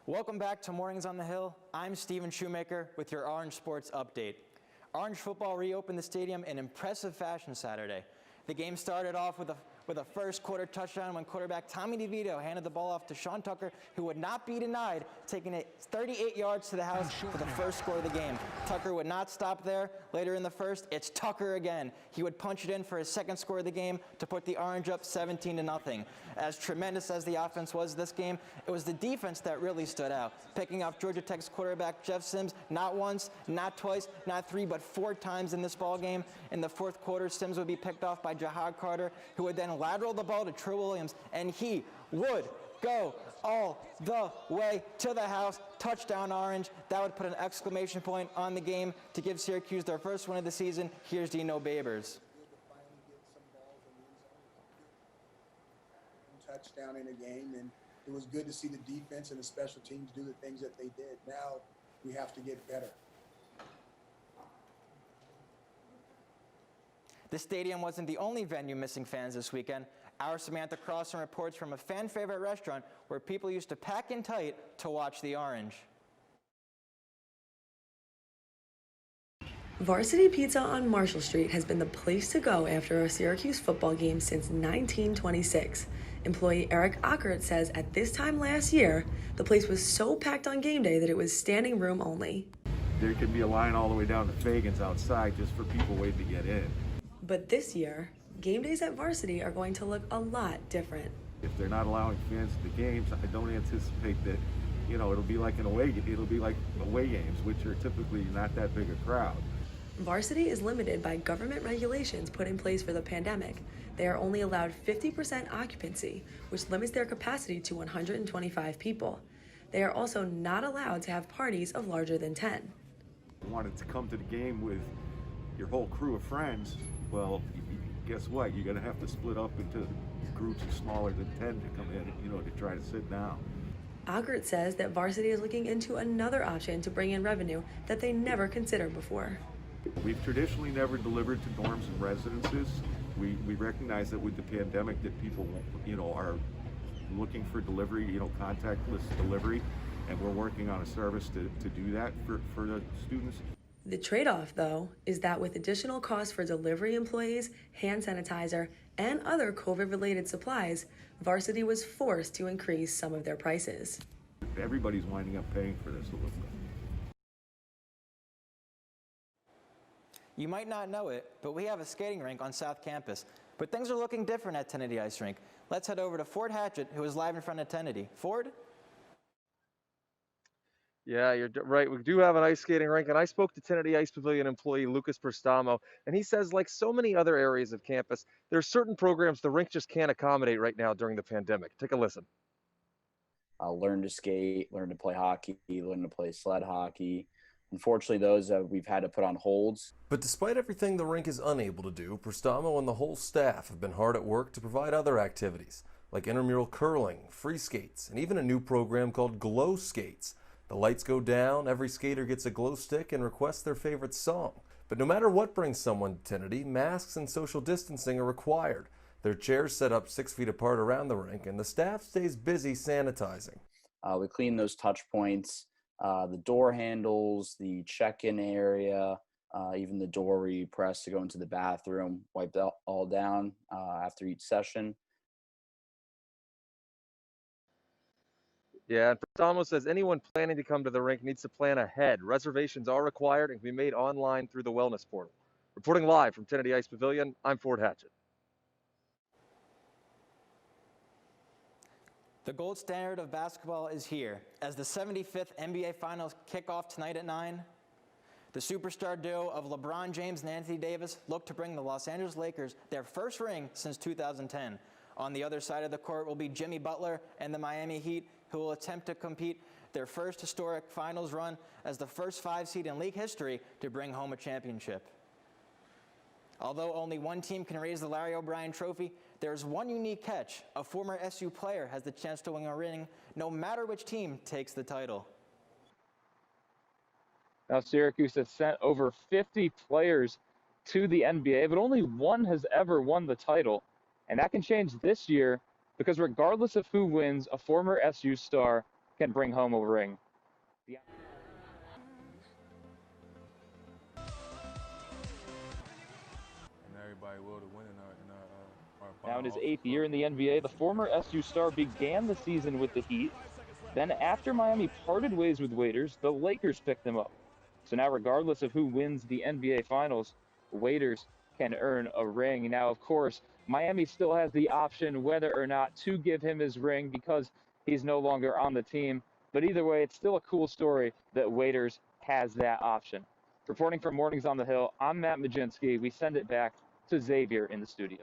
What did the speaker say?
Welcome back to Mornings on the Hill. I'm Steven Shoemaker with your Orange Sports Update. Orange football reopened the stadium in impressive fashion Saturday. The game started off with a first quarter touchdown when quarterback Tommy DeVito handed the ball off to Sean Tucker, who would not be denied, taking it 38 yards to the house for the first score of the game. Tucker would not stop there. Later in the first, it's Tucker again. He would punch it in for his second score of the game to put the Orange up 17-0. As tremendous as the offense was this game, it was the defense that really stood out, picking off Georgia Tech's quarterback Jeff Sims not once, not twice, not three, but 4 times in this ball game. In the fourth quarter, Sims would be picked off by Jahad Carter, who would then lateral the ball to True Williams, and he would go all the way to the house. Touchdown Orange. That would put an exclamation point on the game to give Syracuse their first win of the season. Here's Dino Babers. Touchdown in a game, and it was good to see the defense and the special teams do the things that they did. Now we have to get better. The stadium wasn't the only venue missing fans this weekend. Our Samantha Crossan reports from a fan-favorite restaurant where people used to pack in tight to watch the Orange. Varsity Pizza on Marshall Street has been the place to go after a Syracuse football game since 1926. Employee Eric Ockert says at this time last year, the place was so packed on game day that it was standing room only. There could be a line all the way down to Fagan's outside just for people waiting to get in. But this year, game days at Varsity are going to look a lot different. If they're not allowing fans to the games, I don't anticipate that, it'll be like away games, which are typically not that big a crowd. Varsity is limited by government regulations put in place for the pandemic. They are only allowed 50% occupancy, which limits their capacity to 125 people. They are also not allowed to have parties of larger than 10. You wanted to come to the game with your whole crew of friends, well, guess what? You're going to have to split up into groups of smaller than 10 to come in, to try to sit down. Ockert says that Varsity is looking into another option to bring in revenue that they never considered before. We've traditionally never delivered to dorms and residences. We recognize that with the pandemic that people, are looking for delivery, contactless delivery, and we're working on a service to do that for the students. The trade-off, though, is that with additional costs for delivery employees, hand sanitizer, and other COVID-related supplies, Varsity was forced to increase some of their prices. Everybody's winding up paying for this a little bit. You might not know it, but we have a skating rink on South Campus. But things are looking different at Tennedy Ice Rink. Let's head over to Ford Hatchett, who is live in front of Tennedy. Ford? Yeah, you're right. We do have an ice skating rink, and I spoke to Tennedy Ice Pavilion employee Lucas Perstamo, and he says, like so many other areas of campus, there are certain programs the rink just can't accommodate right now during the pandemic. Take a listen. Learn to skate, learn to play hockey, learn to play sled hockey. Unfortunately, those we've had to put on holds. But despite everything the rink is unable to do, Perstamo and the whole staff have been hard at work to provide other activities, like intramural curling, free skates, and even a new program called Glow Skates. The lights go down, every skater gets a glow stick and requests their favorite song. But no matter what brings someone to Tennedy, masks and social distancing are required. There are chairs set up 6 feet apart around the rink, and the staff stays busy sanitizing. We clean those touch points, the door handles, the check-in area, even the door where you press to go into the bathroom, wipe that all down after each session. Yeah, and Perstamo says anyone planning to come to the rink needs to plan ahead. Reservations are required and can be made online through the wellness portal. Reporting live from Tennedy Ice Pavilion, I'm Ford Hatchett. The gold standard of basketball is here. As the 75th NBA Finals kick off tonight at 9, the superstar duo of LeBron James and Anthony Davis look to bring the Los Angeles Lakers their first ring since 2010. On the other side of the court will be Jimmy Butler and the Miami Heat, who will attempt to compete their first historic finals run as the first 5 seed in league history to bring home a championship. Although only one team can raise the Larry O'Brien Trophy, there's one unique catch. A former SU player has the chance to win a ring, no matter which team takes the title. Now, Syracuse has sent over 50 players to the NBA, but only one has ever won the title. And that can change this year because regardless of who wins, a former SU star can bring home a ring. Everybody will to win in our Now in his office 8th year in the NBA, the former SU star began the season with the Heat. Then after Miami parted ways with Waiters, the Lakers picked him up. So now regardless of who wins the NBA Finals, Waiters can earn a ring. Now, of course, Miami still has the option whether or not to give him his ring because he's no longer on the team. But either way, it's still a cool story that Waiters has that option. Reporting from Mornings on the Hill, I'm Matt Majinski. We send it back to Xavier in the studio.